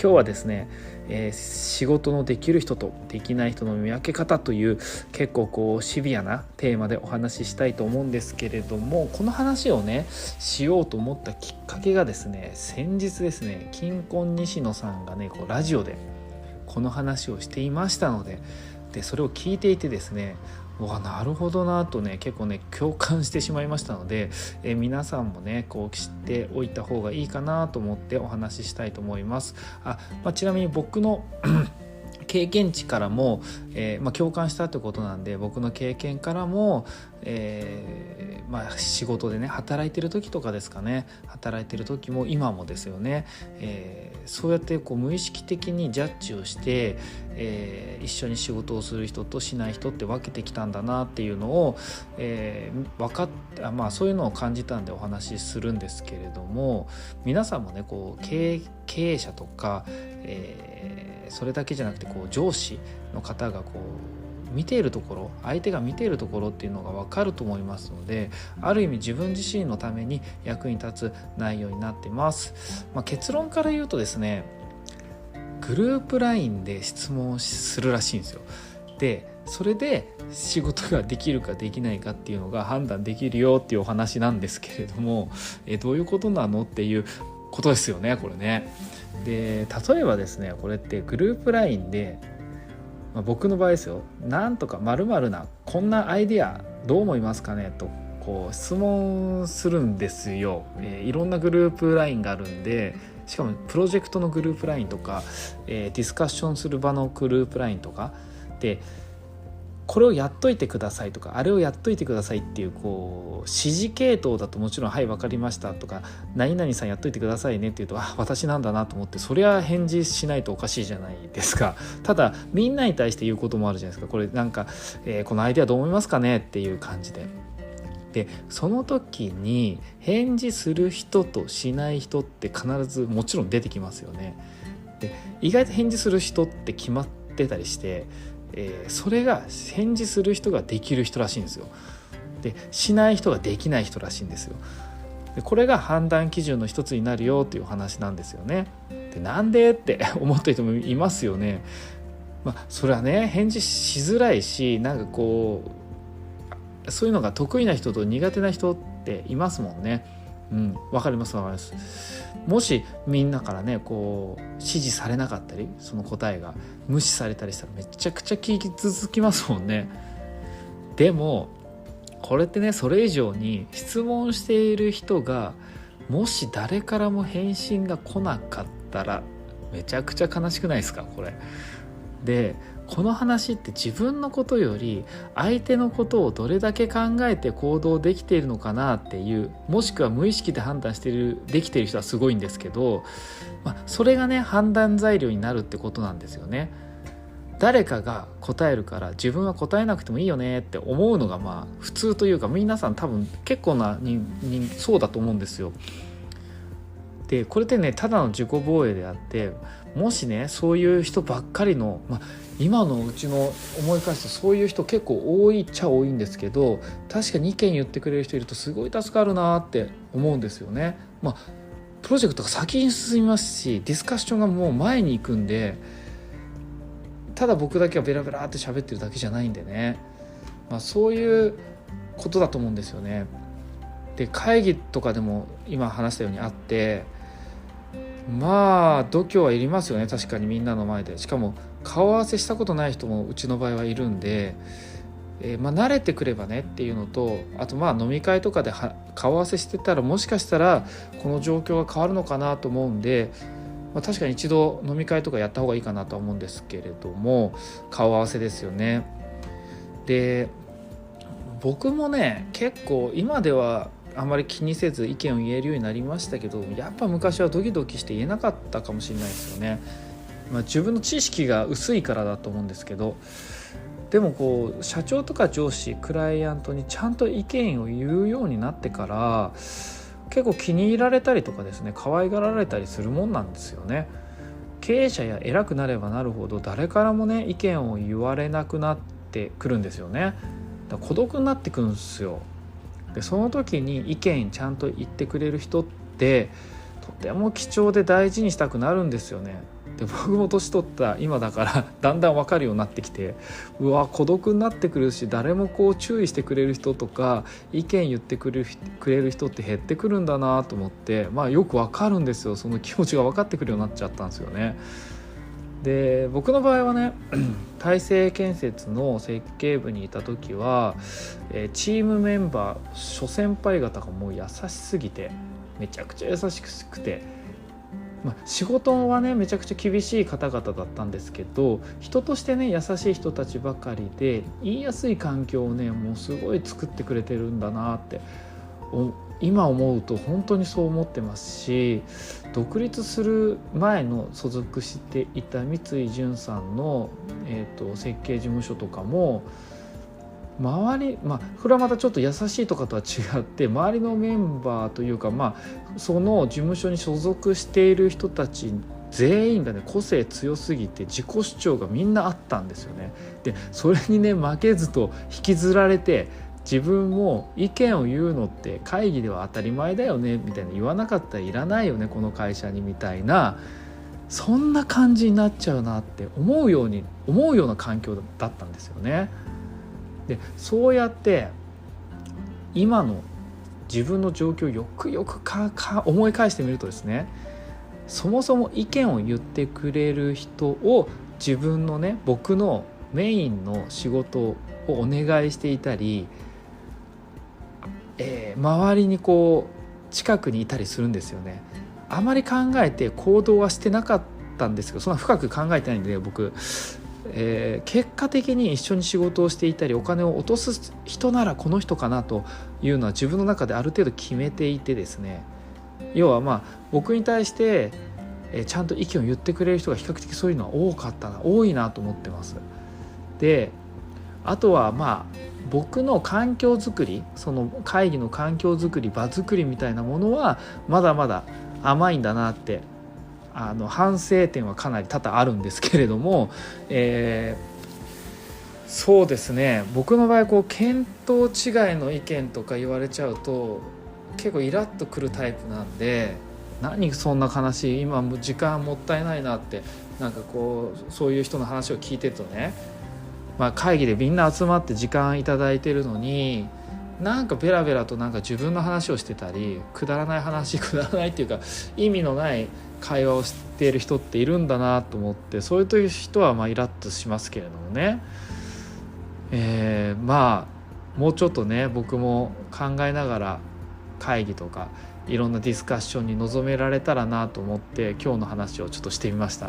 今日はですね、仕事のできる人とできない人の見分け方という結構シビアなテーマでお話ししたいと思うんですけれども、この話をねしようと思ったきっかけがですね、先日ですね、金婚西野さんがねラジオでこの話をしていましたので、それを聞いていてですね、なるほどなとね結構ね共感してしまいましたので、皆さんもね知っておいた方がいいかなと思ってお話ししたいと思います。ちなみに僕の経験値からも、共感したってことなんで、僕の経験からも、仕事でね働いてる時とかですかね、働いてる時も今もですよね、そうやって無意識的にジャッジをして、一緒に仕事をする人としない人って分けてきたんだなっていうのを、分かって、そういうのを感じたんでお話しするんですけれども、皆さんもね経営者とか、それだけじゃなくて上司の方が見ているところ、相手が見ているところっていうのが分かると思いますので、ある意味自分自身のために役に立つ内容になっています。結論から言うとですね、グループ LINE で質問するらしいんですよ。でそれで仕事ができるかできないかっていうのが判断できるよっていうお話なんですけれども、どういうことなのっていうことですよね、これね。で例えばですね、これってグループ LINE で、僕の場合ですよ、なんとか〇〇なこんなアイデアどう思いますかねと質問するんですよ。いろんなグループ LINE があるんで、しかもプロジェクトのグループ LINE とか、ディスカッションする場のグループ LINE とかで、これをやっといてくださいとか、あれをやっといてくださいっていう指示系統だと、もちろんはい分かりましたとか、何々さんやっといてくださいねっていうと、私なんだなと思って、そりゃ返事しないとおかしいじゃないですか。ただみんなに対して言うこともあるじゃないですか。これなんか、このアイデアどう思いますかねっていう感じでその時に返事する人としない人って必ずもちろん出てきますよね。で意外と返事する人って決まってたりして、それが返事する人ができる人らしいんですよ。でしない人ができない人らしいんですよ。でこれが判断基準の一つになるよという話なんですよね。でなんでって思ってる人もいますよね。それはね返事しづらいし、そういうのが得意な人と苦手な人っていますもんね。わかりますわかります。もしみんなからね指示されなかったり、その答えが無視されたりしたらめちゃくちゃ傷つきますもんね。でもこれってね、それ以上に質問している人がもし誰からも返信が来なかったらめちゃくちゃ悲しくないですか、これ。でこの話って自分のことより相手のことをどれだけ考えて行動できているのかなっていう、もしくは無意識で判断できている人はすごいんですけど、それがね判断材料になるってことなんですよね。誰かが答えるから自分は答えなくてもいいよねって思うのが普通というか、皆さん多分結構な人そうだと思うんですよ。でこれってねただの自己防衛であって、もしねそういう人ばっかりの、今のうちの思い返すとそういう人結構多いっちゃ多いんですけど、確かに意見言ってくれる人いるとすごい助かるなって思うんですよね。プロジェクトが先に進みますし、ディスカッションがもう前に行くんで、ただ僕だけはベラベラって喋ってるだけじゃないんでね、そういうことだと思うんですよね。で会議とかでも今話したようにあって、度胸はいりますよね。確かにみんなの前で、しかも顔合わせしたことない人もうちの場合はいるんで、慣れてくればねっていうのと、あと飲み会とかで顔合わせしてたらもしかしたらこの状況が変わるのかなと思うんで、確かに一度飲み会とかやった方がいいかなとは思うんですけれども、顔合わせですよね。で僕もね結構今ではあまり気にせず意見を言えるようになりましたけど、やっぱ昔はドキドキして言えなかったかもしれないですよね。自分の知識が薄いからだと思うんですけど、でも社長とか上司、クライアントにちゃんと意見を言うようになってから結構気に入られたりとかですね、可愛がられたりするもんなんですよね。経営者や偉くなればなるほど誰からもね意見を言われなくなってくるんですよね。だから孤独になってくるんですよ。でその時に意見ちゃんと言ってくれる人ってとても貴重で大事にしたくなるんですよね。で僕も年取った今だからだんだん分かるようになってきて、うわ孤独になってくるし、誰もこう注意してくれる人とか意見言ってくれる人って減ってくるんだなと思って、よく分かるんですよ。その気持ちが分かってくるようになっちゃったんですよね。で僕の場合はね大成建設の設計部にいた時は、チームメンバー諸先輩方がもう優しすぎて、めちゃくちゃ優しくて、仕事はねめちゃくちゃ厳しい方々だったんですけど、人としてね優しい人たちばかりで、言いやすい環境をねもうすごい作ってくれてるんだなって今思うと本当にそう思ってますし、独立する前の所属していた三井淳さんの、設計事務所とかも周り、これはまたちょっと優しいとかとは違って、周りのメンバーというか、その事務所に所属している人たち全員がね個性強すぎて自己主張がみんなあったんですよね。でそれにね負けずと引きずられて、自分も意見を言うのって会議では当たり前だよねみたいな、言わなかったらいらないよねこの会社にみたいな、そんな感じになっちゃうなって思うような環境だったんですよね。でそうやって今の自分の状況をよく思い返してみるとですね、そもそも意見を言ってくれる人を自分のね僕のメインの仕事をお願いしていたり、周りにこう近くにいたりするんですよね。あまり考えて行動はしてなかったんですけど、そんな深く考えてないんで僕、結果的に一緒に仕事をしていたりお金を落とす人ならこの人かなというのは自分の中である程度決めていてですね、要は僕に対してちゃんと意見を言ってくれる人が比較的そういうのは多いなと思ってます。であとは僕の環境づくり、その会議の環境づくり場づくりみたいなものはまだまだ甘いんだなって、反省点はかなり多々あるんですけれども、そうですね、僕の場合見当違いの意見とか言われちゃうと結構イラッとくるタイプなんで、何そんな話、今もう時間もったいないなって、そういう人の話を聞いてるとね、会議でみんな集まって時間いただいてるのにベラベラと自分の話をしてたり、くだらないっていうか意味のない会話をしている人っているんだなと思って、そういう人はイラッとしますけれどもね、もうちょっとね僕も考えながら会議とかいろんなディスカッションに臨められたらなと思って今日の話をちょっとしてみました。